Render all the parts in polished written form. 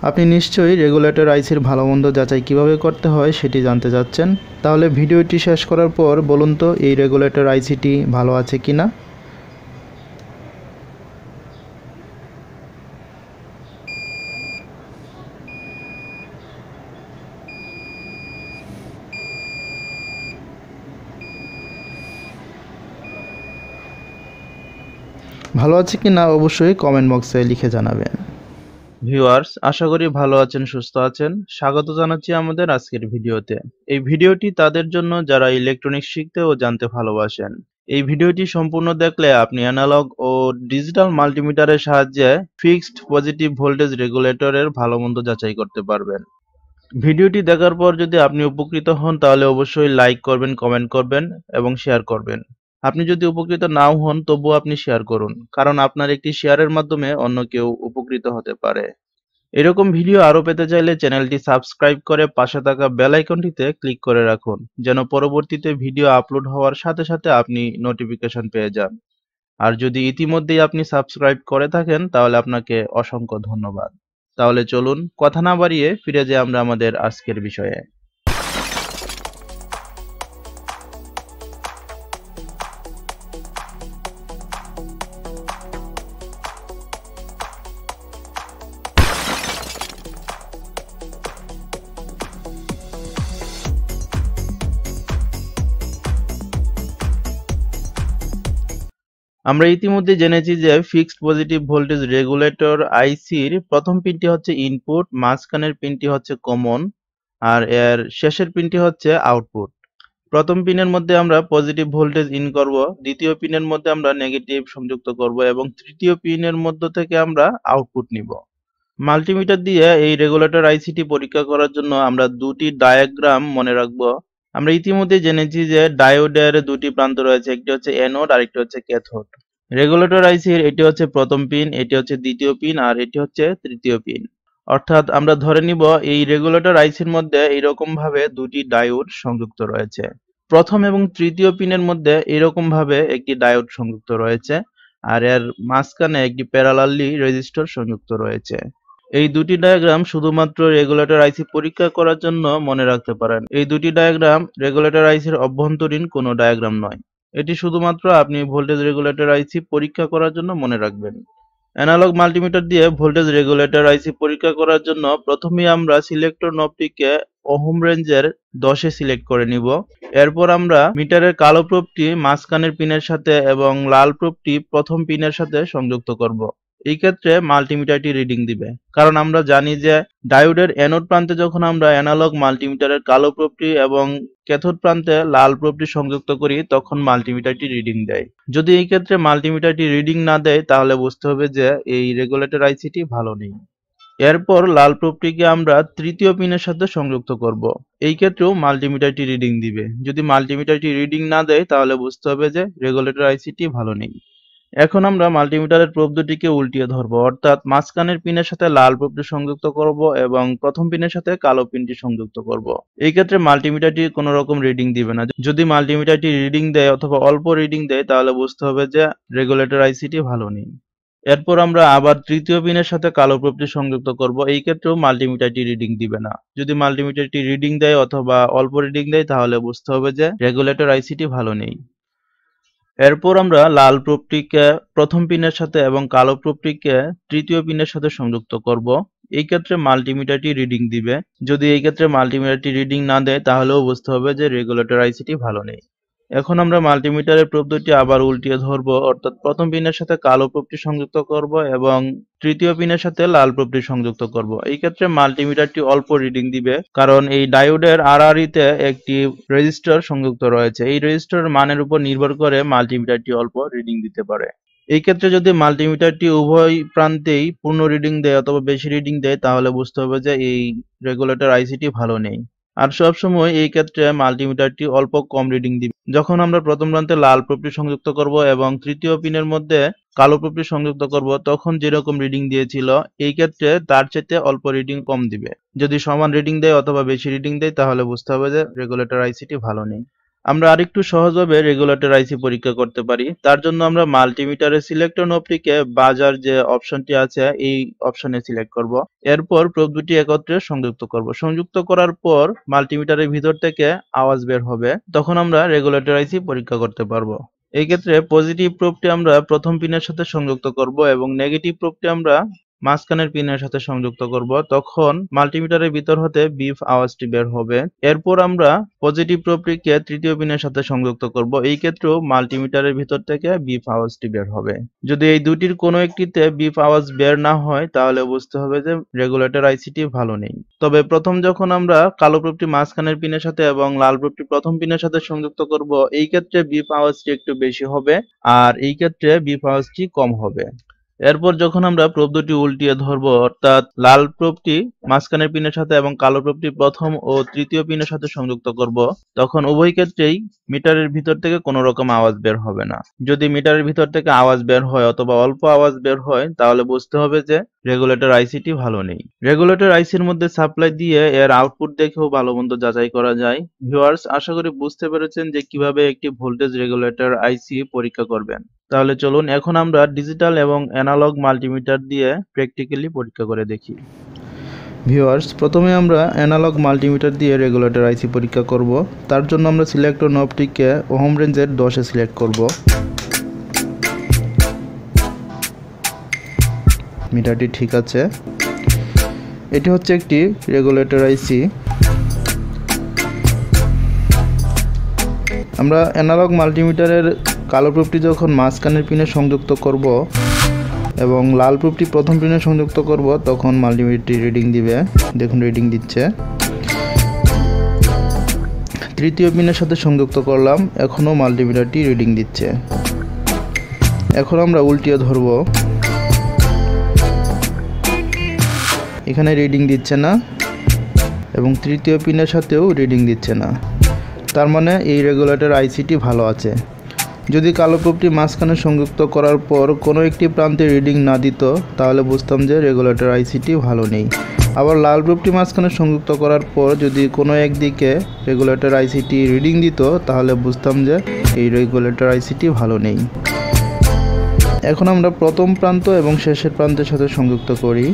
আপনি নিশ্চয়ই রেগুলেটর আইসির ভালো মন্দ যাচাই কিভাবে করতে হয় সেটি জানতে চাচ্ছেন। তাহলে ভিডিওটি শেষ করার পর বলুন তো এই রেগুলেটর আইসিটি ভালো আছে কিনা। ভালো আছে কিনা অবশ্যই কমেন্ট বক্সে লিখে জানাবেন। ভিউয়ার্স, আশা করি ভালো আছেন, সুস্থ আছেন। স্বাগত জানাচ্ছি আমাদের আজকের ভিডিওতে। এই ভিডিওটি তাদের জন্য যারা ইলেকট্রনিক্স শিখতে ও জানতে ভালোবাসেন। এই ভিডিওটি সম্পূর্ণ দেখলে আপনি অ্যানালগ ও ডিজিটাল মাল্টিমিটারের সাহায্যে ফিক্সড পজিটিভ ভোল্টেজ রেগুলেটরের ভালো মন্দ যাচাই করতে পারবেন। ভিডিওটি দেখার পর যদি আপনি উপকৃত হন তাহলে অবশ্যই লাইক করবেন, কমেন্ট করবেন এবং শেয়ার করবেন। আপনি যদি উপকৃত নাও হন তবুও আপনি শেয়ার করুন, কারণ আপনার একটি শেয়ারের মাধ্যমে অন্য কেউ উপকৃত হতে পারে। এরকম ভিডিও আরও পেতে চাইলে চ্যানেলটি সাবস্ক্রাইব করে পাশে থাকা বেল আইকনটিতে ক্লিক করে রাখুন, যেন পরবর্তীতে ভিডিও আপলোড হওয়ার সাথে সাথে আপনি নোটিফিকেশন পেয়ে যান। আর যদি ইতিমধ্যেই আপনি সাবস্ক্রাইব করে থাকেন তাহলে আপনাকে অসংখ্য ধন্যবাদ। তাহলে চলুন কথা না বাড়িয়ে ফিরে যাই আমরা আমাদের আজকের বিষয়ে। আমরা ইতিমধ্যে জেনেছি যে ফিক্সড পজিটিভ ভোল্টেজ রেগুলেটর আইসির প্রথম পিনটি হচ্ছে ইনপুট, মাঝখানের পিনটি হচ্ছে কমন আর এর শেষের পিনটি হচ্ছে আউটপুট। প্রথম পিনের মধ্যে আমরা পজিটিভ ভোল্টেজ ইন করব, দ্বিতীয় পিনের মধ্যে আমরা নেগেটিভ সংযুক্ত করব এবং তৃতীয় পিনের মধ্য থেকে আমরা আউটপুট নিব। মাল্টিমিটার দিয়ে এই রেগুলেটর আইসিটি পরীক্ষা করার জন্য আমরা দুটি ডায়াগ্রাম মনে রাখব। আমরা ইতিমধ্যে জেনেছি যে ডায়োডের দুটি প্রান্ত রয়েছে, একটি হচ্ছে অ্যানোড আর একটি হচ্ছে ক্যাথোড। রেগুলেটর আইসির এটি হচ্ছে প্রথম পিন, এটি হচ্ছে দ্বিতীয় পিন আর এটি হচ্ছে তৃতীয় পিন। অর্থাৎ আমরা ধরে নিব এই রেগুলেটর আইসির মধ্যে এইরকম ভাবে দুটি ডায়োড সংযুক্ত রয়েছে। প্রথম এবং তৃতীয় পিনের মধ্যে এরকম ভাবে একটি ডায়োড সংযুক্ত রয়েছে আর এর মাঝখানে একটি প্যারালালি রেজিস্টর সংযুক্ত রয়েছে। এই দুটি ডায়াগ্রাম শুধুমাত্র রেগুলেটর আইসি পরীক্ষা করার জন্য মনে রাখতে পারেন। এই দুটি ডায়াগ্রাম রেগুলেটর আইসির অভ্যন্তরীণ কোনো ডায়াগ্রাম নয়। এটি শুধুমাত্র আপনি ভোল্টেজ রেগুলেটর আইসি পরীক্ষা করার জন্য মনে রাখবেন। অ্যানালগ মাল্টিমিটার দিয়ে ভোল্টেজ রেগুলেটর আইসি পরীক্ষা করার জন্য প্রথমেই আমরা সিলেক্টর নবটিকে ওহম রেঞ্জের 10-এ সিলেক্ট করে নিব। এরপর আমরা মিটারের কালো প্রোবটি মাঝখানের পিনের সাথে এবং লাল প্রোবটি প্রথম পিনের সাথে সংযুক্ত করব। এই ক্ষেত্রে মাল্টিমিটারটি রিডিং দিবে, কারণ আমরা জানি যে ডায়োডের অ্যানোড প্রান্তে যখন আমরা অ্যানালগ মাল্টিমিটারের কালো প্রোবটি এবং ক্যাথোড প্রান্তে লাল প্রোবটি সংযুক্ত করি তখন মাল্টিমিটারটি রিডিং দেয়। যদি এই ক্ষেত্রে মাল্টিমিটারটি রিডিং না দেয় তাহলে বুঝতে হবে যে এই রেগুলেটর আইসিটি ভালো নেই। এরপর লাল প্রোবটিকে আমরা তৃতীয় পিনের সাথে সংযুক্ত করব। এই ক্ষেত্রেও মাল্টিমিটারটি রিডিং দিবে। যদি মাল্টিমিটারটি রিডিং না দেয় তাহলে বুঝতে হবে যে রেগুলেটর আইসিটি ভালো নেই। এখন আমরা মাল্টিমিটারের প্রোব দুটিকে উল্টিয়ে ধরবো, অর্থাৎ মাঝখানের পিনের সাথে লাল প্রোবটি সংযুক্ত করব এবং প্রথম পিনের সাথে কালো পিনটি সংযুক্ত করব। এই ক্ষেত্রে মাল্টিমিটারটি কোনো রকম রিডিং দিবে না। যদি মাল্টিমিটারটি রিডিং দেয় অথবা অল্প রিডিং দেয় তাহলে বুঝতে হবে যে রেগুলেটর আইসিটি ভালো নেই। এরপর আমরা আবার তৃতীয় পিনের সাথে কালো প্রোবটি সংযুক্ত করব। এই ক্ষেত্রেও মাল্টিমিটারটি রিডিং দিবে না। যদি মাল্টিমিটারটি রিডিং দেয় অথবা অল্প রিডিং দেয় তাহলে বুঝতে হবে যে রেগুলেটর আইসিটি ভালো নেই। এরপর আমরা লাল প্রোবটিকে প্রথম পিনের সাথে এবং কালো প্রোবটিকে তৃতীয় পিনের সাথে সংযুক্ত করব। এই ক্ষেত্রে মাল্টিমিটারটি রিডিং দিবে। যদি এই ক্ষেত্রে মাল্টিমিটারটি রিডিং না দেয় তাহলেও বুঝতে হবে যে রেগুলেটর আইসিটি ভালো নেই। এখন আমরা মাল্টিমিটারের প্রোব দুটি আবার উল্টিয়ে ধরব, অর্থাৎ প্রথম পিনের সাথে কালো প্রোবটি সংযুক্ত করব এবং তৃতীয় পিনের সাথে লাল প্রোবটি সংযুক্ত করব। এই ক্ষেত্রে মাল্টিমিটারটি অল্প রিডিং দিবে, কারণ এই ডায়োডের আরআরইতে একটি রেজিস্টর সংযুক্ত রয়েছে। এই রেজিস্টরের মানের উপর নির্ভর করে মাল্টিমিটারটি অল্প রিডিং দিতে পারে। এই ক্ষেত্রে যদি মাল্টিমিটারটি উভয় প্রান্তেই পূর্ণ রিডিং দেয় অথবা বেশি রিডিং দেয় তাহলে বুঝতে হবে যে এই রেগুলেটর আইসিটি ভালো নেই। আর সবসময় এই ক্ষেত্রে মাল্টিমিটারটি অল্প কম রিডিং দিবে। যখন আমরা প্রথম প্রান্তে লাল প্রোবটি সংযুক্ত করব এবং তৃতীয় পিনের মধ্যে কালো প্রোবটি সংযুক্ত করব তখন যেরকম রিডিং দিয়েছিল এই ক্ষেত্রে তার চাইতে অল্প রিডিং কম দিবে। যদি সমান রিডিং দেয় অথবা বেশি রিডিং দেয় তাহলে বুঝতে হবে যে রেগুলেটর আইসিটি ভালো নেই। আমরা আরেকটু সহজভাবে রেগুলেটর আইসি পরীক্ষা করতে পারি। তার জন্য আমরা মাল্টিমিটারের সিলেক্টর নবটিকে বাজার যে অপশনটি আছে এই অপশনে সিলেক্ট করব। এরপর প্রোব দুটি একত্রে সংযুক্ত করব। সংযুক্ত করার পর মাল্টিমিটারের ভিতর থেকে আওয়াজ বের হবে। তখন আমরা রেগুলেটর আইসি পরীক্ষা করতে পারবো। এই ক্ষেত্রে পজিটিভ প্রোবটি আমরা প্রথম পিনের সাথে সংযুক্ত করব এবং নেগেটিভ প্রোবটি আমরা মাঝখানের পিনের সাথে সংযুক্ত করব। তখন মাল্টিমিটারের ভিতর হতে বিপ আওয়াজটি বের হবে। এরপর আমরা পজিটিভ প্রোবটিকে তৃতীয় পিনের সাথে সংযুক্ত করব। এই ক্ষেত্রেও মাল্টিমিটারের ভিতর থেকে বিপ আওয়াজটি বের হবে। যদি এই দুটির কোনো একটিতে বিপ আওয়াজ বের না হয় তাহলে বুঝতে হবে যে রেগুলেটর আইসিটি ভালো নেই। তবে প্রথম যখন আমরা কালো প্রোবটি মাঝখানের পিনের সাথে এবং লাল প্রোবটি প্রথম পিনের সাথে সংযুক্ত করব, এই ক্ষেত্রে বিপ আওয়াজটি একটু বেশি হবে আর এই ক্ষেত্রে বিপ আওয়াজটি কম হবে। এরপর যখন আমরা প্রোব দুটি উল্টিয়ে ধরবো, অর্থাৎ লাল প্রোবটি মাঝখানের পিনের সাথে এবং কালো প্রোবটি প্রথম ও তৃতীয় পিনের সাথে সংযুক্ত করব, তখন উভয় ক্ষেত্রেই মিটারের ভিতর থেকে কোনো রকম আওয়াজ বের হবে না। যদি মিটারের ভিতর থেকে আওয়াজ বের হয় অথবা অল্প আওয়াজ বের হয় তাহলে বুঝতে হবে যে রেগুলেটর আইসিটি ভালো নেই। রেগুলেটর আইসির মধ্যে সাপ্লাই দিয়ে এর আউটপুট দেখেও ভালো মন্দ যাচাই করা যায়। ভিউয়ার্স, আশা করি বুঝতে পেরেছেন যে কিভাবে একটি ভোল্টেজ রেগুলেটর আইসি পরীক্ষা করবেন। তাহলে চলুন এখন আমরা ডিজিটাল এবং অ্যানালগ মাল্টিমিটার দিয়ে প্র্যাকটিক্যালি পরীক্ষা করে দেখি। ভিউয়ার্স, প্রথমে আমরা অ্যানালগ মাল্টিমিটার দিয়ে রেগুলেটর আইসি পরীক্ষা করব। তার জন্য আমরা সিলেক্টর নবটিকে ওহম রেঞ্জের 10-এ সিলেক্ট করব। মিটারটি ঠিক আছে। এটি হচ্ছে একটি রেগুলেটর আইসি। আমরা অ্যানালগ মাল্টিমিটারের কালো প্রোবটি যখন মাঝখানের পিনে সংযুক্ত করব এবং লাল প্রোবটি প্রথম পিনে সংযুক্ত করব তখন মাল্টিমিটারটি রিডিং দিবে। দেখুন রিডিং দিচ্ছে। তৃতীয় পিনের সাথে সংযুক্ত করলাম, এখনও মাল্টিমিটারটি রিডিং দিচ্ছে। এখন আমরা উল্টিয়ে ধরব, এখানে রিডিং দিচ্ছে না এবং তৃতীয় পিনের সাথেও রিডিং দিচ্ছে না। তার মানে এই রেগুলেটর আইসিটি ভালো আছে। যদি কালো প্রোবটি মাঝখানে সংযুক্ত করার পর কোনো একটি প্রান্তে রিডিং না দিত তাহলে বুঝতাম যে রেগুলেটর আইসিটি ভালো নেই। আবার লাল প্রোবটি মাঝখানে সংযুক্ত করার পর যদি কোনো একদিকে রেগুলেটর আইসিটি রিডিং দিত তাহলে বুঝতাম যে এই রেগুলেটর আইসিটি ভালো নেই। এখন আমরা প্রথম প্রান্ত এবং শেষের প্রান্তের সাথে সংযুক্ত করি।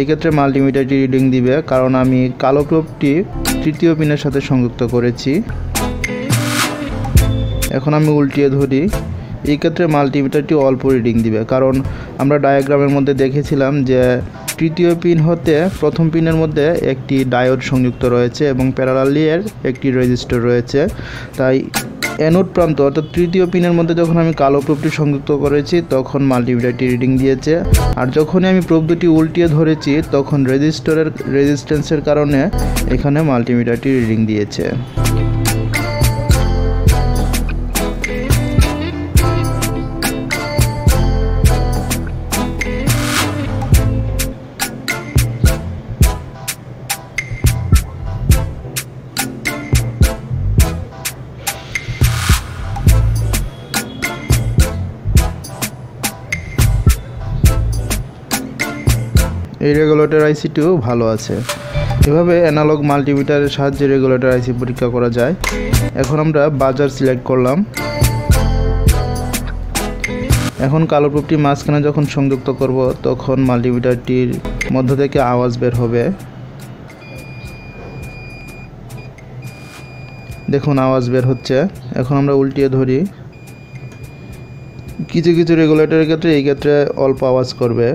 এক্ষেত্রে মাল্টিমিটারটি রিডিং দিবে কারণ আমি কালো প্রোবটি তৃতীয় পিনের সাথে সংযুক্ত করেছি। এখন আমি উল্টিয়ে ধরি, এই ক্ষেত্রে মাল্টিমিটারটি অল্প রিডিং দিবে কারণ আমরা ডায়াগ্রামের মধ্যে দেখেছিলাম যে তৃতীয় পিন হতে প্রথম পিনের মধ্যে একটি ডায়োড সংযুক্ত রয়েছে এবং প্যারালালি এর একটি রেজিস্টর রয়েছে। তাই অ্যানোড প্রান্ত অর্থাৎ তৃতীয় পিনের মধ্যে যখন আমি কালো প্রোবটি সংযুক্ত করেছি তখন মাল্টিমিটারটি রিডিং দিয়েছে, আর যখনই আমি প্রোব দুটি উল্টিয়ে ধরেছি তখন রেজিস্টরের রেজিস্ট্যান্সের কারণে এখানে মাল্টিমিটারটি রিডিং দিয়েছে। এই রেগুলেটর আইসিটিও ভালো আছে। এভাবে অ্যানালগ মাল্টিমিটারের সাহায্যে রেগুলেটর আইসি পরীক্ষা করা যায়। এখন আমরা বাজার সিলেক্ট করলাম। এখন কালো প্রোবটি মাঝখানে যখন সংযুক্ত করব তখন মাল্টিমিটারটির মধ্য থেকে আওয়াজ বের হবে। দেখুন আওয়াজ বের হচ্ছে। এখন আমরা উল্টিয়ে ধরি, কিছু কিছু রেগুলেটরের ক্ষেত্রে এই ক্ষেত্রে অল্প আওয়াজ করবে।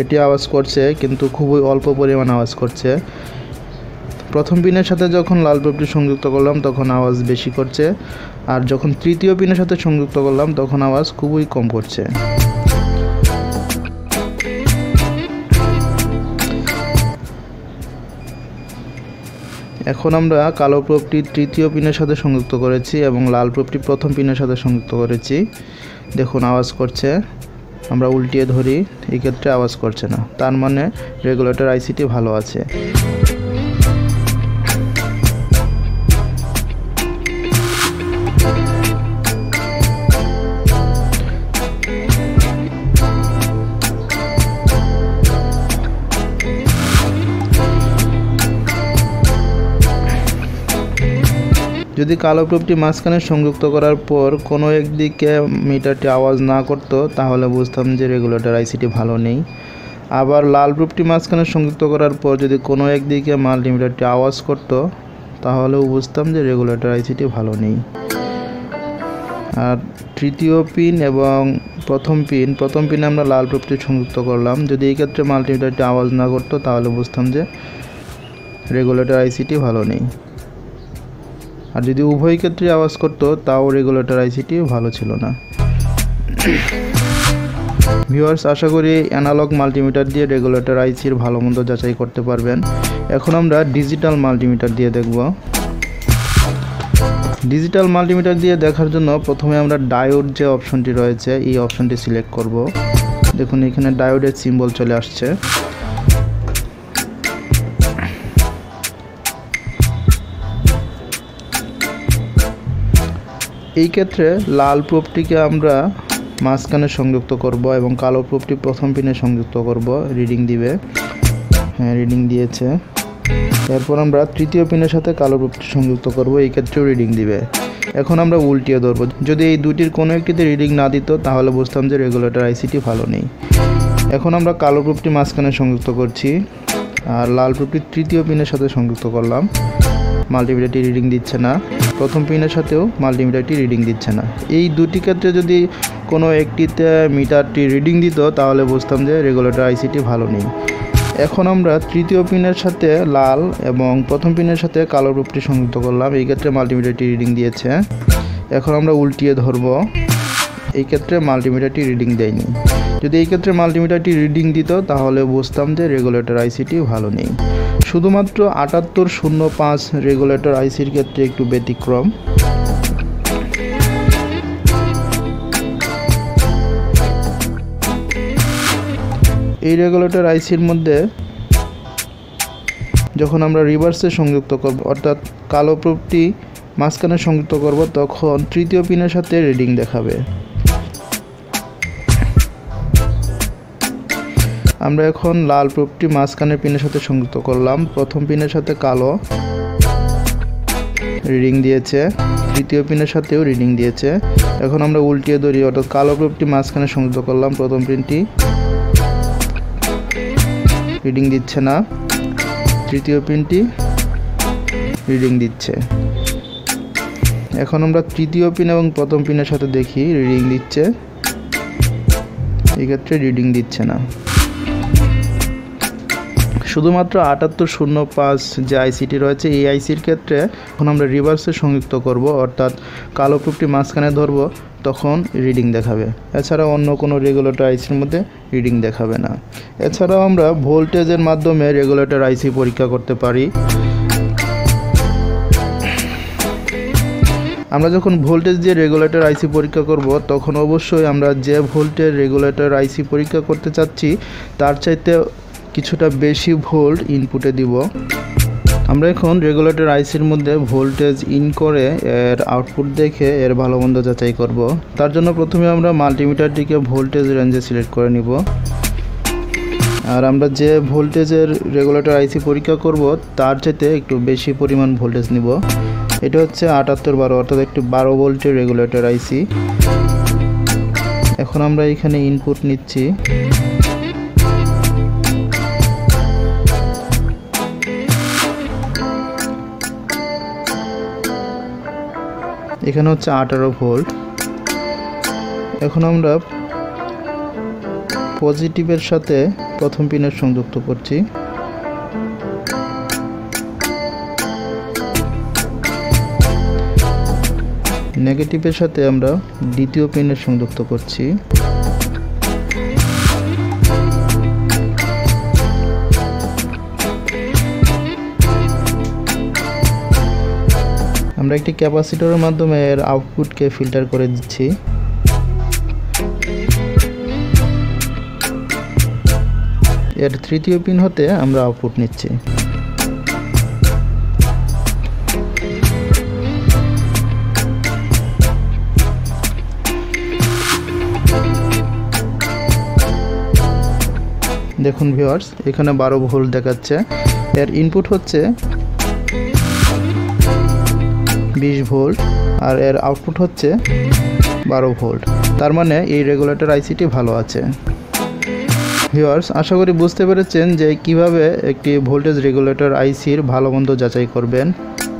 এটি আওয়াজ করছে কিন্তু খুবই অল্প পরিমাণ আওয়াজ করছে। প্রথম পিনের সাথে যখন লাল প্রোবটি সংযুক্ত করলাম তখন আওয়াজ বেশি করছে, আর যখন তৃতীয় পিনের সাথে সংযুক্ত করলাম তখন আওয়াজ খুবই কম করছে। এখন আমরা কালো প্রোবটি তৃতীয় পিনের সাথে সংযুক্ত করেছি এবং লাল প্রোবটি প্রথম পিনের সাথে সংযুক্ত করেছি। দেখুন আওয়াজ করছে। আমরা উল্টিয়ে ধরি, এই ক্ষেত্রে আওয়াজ করছে না। তার মানে রেগুলেটর আইসিটি ভালো আছে। যদি কালো প্রোবটি মাঝখানে সংযুক্ত করার পর কোনো একদিকে মিটারটি আওয়াজ না করতো তাহলে বুঝতাম যে রেগুলেটর আইসিটি ভালো নেই। আবার লাল প্রোবটি মাঝখানে সংযুক্ত করার পর যদি কোনো একদিকে মাল্টিমিটারটি আওয়াজ করতো তাহলেও বুঝতাম যে রেগুলেটর আইসিটি ভালো নেই। আর তৃতীয় পিন এবং প্রথম পিনে আমরা লাল প্রোবটি সংযুক্ত করলাম, যদি এই ক্ষেত্রে মাল্টিমিটারটি আওয়াজ না করতো তাহলে বুঝতাম যে রেগুলেটর আইসিটি ভালো নেই। আর যদি উভয় ক্ষেত্রে আওয়াজ করতো তাও রেগুলেটর আইসিটি ভালো ছিল না। ভিউয়ার্স, আশা করি অ্যানালগ মাল্টিমিটার দিয়ে রেগুলেটর আইসির ভালো মন্দ যাচাই করতে পারবেন। এখন আমরা ডিজিটাল মাল্টিমিটার দিয়ে দেখব। ডিজিটাল মাল্টিমিটার দিয়ে দেখার জন্য প্রথমে আমরা ডায়োড যে অপশনটি রয়েছে এই অপশনটি সিলেক্ট করব। দেখুন এখানে ডায়োডের সিম্বল চলে আসছে। এই ক্ষেত্রে লাল প্রোবটিকে আমরা মাঝখানে সংযুক্ত করব এবং কালো প্রোবটি প্রথম পিনে সংযুক্ত করব, রিডিং দিবে। হ্যাঁ, রিডিং দিয়েছে। এরপর আমরা তৃতীয় পিনের সাথে কালো প্রোবটি সংযুক্ত করব, এই ক্ষেত্রেও রিডিং দিবে। এখন আমরা উল্টিয়ে ধরব, যদি এই দুটির কোনো একটিতে রিডিং না দিত তাহলে বুঝতাম যে রেগুলেটর আইসিটি ভালো নেই। এখন আমরা কালো প্রোবটি মাঝখানে সংযুক্ত করছি আর লাল প্রোবটি তৃতীয় পিনের সাথে সংযুক্ত করলাম, মাল্টিমিটারটি রিডিং দিচ্ছে না। প্রথম পিনের সাথেও মাল্টিমিটারটি রিডিং দিচ্ছে না। এই দুটি ক্ষেত্রে যদি কোনো একটিতে মিটারটি রিডিং দিত তাহলে বুঝতাম যে রেগুলেটর আইসিটি ভালো নেই। এখন আমরা তৃতীয় পিনের সাথে লাল এবং প্রথম পিনের সাথে কালো প্রোবটি সংযুক্ত করলাম, এই ক্ষেত্রে মাল্টিমিটারটি রিডিং দিয়েছে। এখন আমরা উল্টিয়ে ধরব, এই ক্ষেত্রে মাল্টিমিটারটি রিডিং দেয়নি। যদি এই ক্ষেত্রে মাল্টিমিটারটি রিডিং দিত তাহলে বুঝতাম যে রেগুলেটর আইসিটি ভালো নেই। শুধুমাত্র 7805 রেগুলেটর আইসির ক্ষেত্রে একটু ব্যতিক্রম। এই রেগুলেটর আইসির মধ্যে যখন আমরা রিভার্সে সংযুক্ত করব, অর্থাৎ কালো প্রোবটি মাঝখানে সংযুক্ত করব, তখন তৃতীয় পিনের সাথে রিডিং দেখাবে। আমরা এখন লাল প্রোবটি মাঝখানের পিনের সাথে সংযুক্ত করলাম, প্রথম পিনের সাথে কালো, রিডিং দিয়েছে। তৃতীয় পিনের সাথেও রিডিং দিয়েছে। এখন আমরা উল্টিয়ে ধরি, অর্থাৎ কালো প্রোবটি মাঝখানে সংযুক্ত করলাম, প্রথম পিনটি রিডিং দিচ্ছে না, তৃতীয় পিনটি রিডিং দিচ্ছে। এখন আমরা তৃতীয় পিন এবং প্রথম পিনের সাথে দেখি, রিডিং দিচ্ছে, এক্ষেত্রে রিডিং দিচ্ছে না। শুধুমাত্র 7805 যে আইসিটি রয়েছে এই আইসির ক্ষেত্রে এখন আমরা রিভার্সে সংযুক্ত করব, অর্থাৎ কালো প্রোবটি মাঝখানে ধরব, তখন রিডিং দেখাবে। এছাড়া অন্য কোনো রেগুলেটর আইসির মধ্যে রিডিং দেখাবে না। এছাড়াও আমরা ভোল্টেজের মাধ্যমে রেগুলেটর আইসি পরীক্ষা করতে পারি। আমরা যখন ভোল্টেজ দিয়ে রেগুলেটর আইসি পরীক্ষা করব তখন অবশ্যই আমরা যে ভোল্টের রেগুলেটর আইসি পরীক্ষা করতে চাচ্ছি তার চাইতে কিছুটা বেশি ভোল্ট ইনপুটে দিব। আমরা এখন রেগুলেটর আইসির মধ্যে ভোল্টেজ ইন করে এর আউটপুট দেখে এর ভালো মন্দ যাচাই করব। তার জন্য প্রথমে আমরা মাল্টিমিটারটিকে ভোল্টেজ রেঞ্জে সিলেক্ট করে নিব। আর আমরা যে ভোল্টেজের রেগুলেটর আইসি পরীক্ষা করব তার চাইতে একটু বেশি পরিমাণ ভোল্টেজ নিব। এটা হচ্ছে 7812, অর্থাৎ একটি 12 ভোল্টের রেগুলেটর আইসি। এখন আমরা এখানে ইনপুট নিচ্ছি। এখানে হচ্ছে 18 ভোল্ট। এখন আমরা পজিটিভের সাথে প্রথম পিনের সংযুক্ত করছি, নেগেটিভের সাথে আমরা দ্বিতীয় পিনের সংযুক্ত করছি। আমরা একটি ক্যাপাসিটরের মাধ্যমে এর আউটপুটকে ফিল্টার করে দিচ্ছি। এর তৃতীয় পিন হতে আমরা আউটপুট নিচ্ছি। দেখুন ভিউয়ার্স, এখানে 12 ভোল্ট দেখাচ্ছে। এর ইনপুট হচ্ছে 20 ভোল্ট আর এর আউটপুট হচ্ছে 12 ভোল্ট। তার মানে এই রেগুলেটর আইসিটি ভালো আছে। ভিউয়ার্স, আশা করি বুঝতে পেরেছেন যে কিভাবে একটি ভোল্টেজ রেগুলেটর আইসির ভালো মন্দ যাচাই করবেন।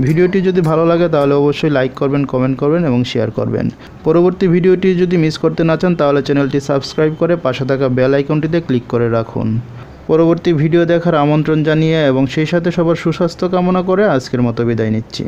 ভিডিওটি যদি ভালো লাগে তাহলে অবশ্যই লাইক করবেন, কমেন্ট করবেন এবং শেয়ার করবেন। পরবর্তী ভিডিওটি যদি মিস করতে না চান তাহলে চ্যানেলটি সাবস্ক্রাইব করে পাশে থাকা বেল আইকনটিতে ক্লিক করে রাখুন। পরবর্তী ভিডিও দেখার আমন্ত্রণ জানিয়ে এবং সেই সাথে সবার সুস্বাস্থ্য কামনা করে আজকের মতো বিদায় নিচ্ছি।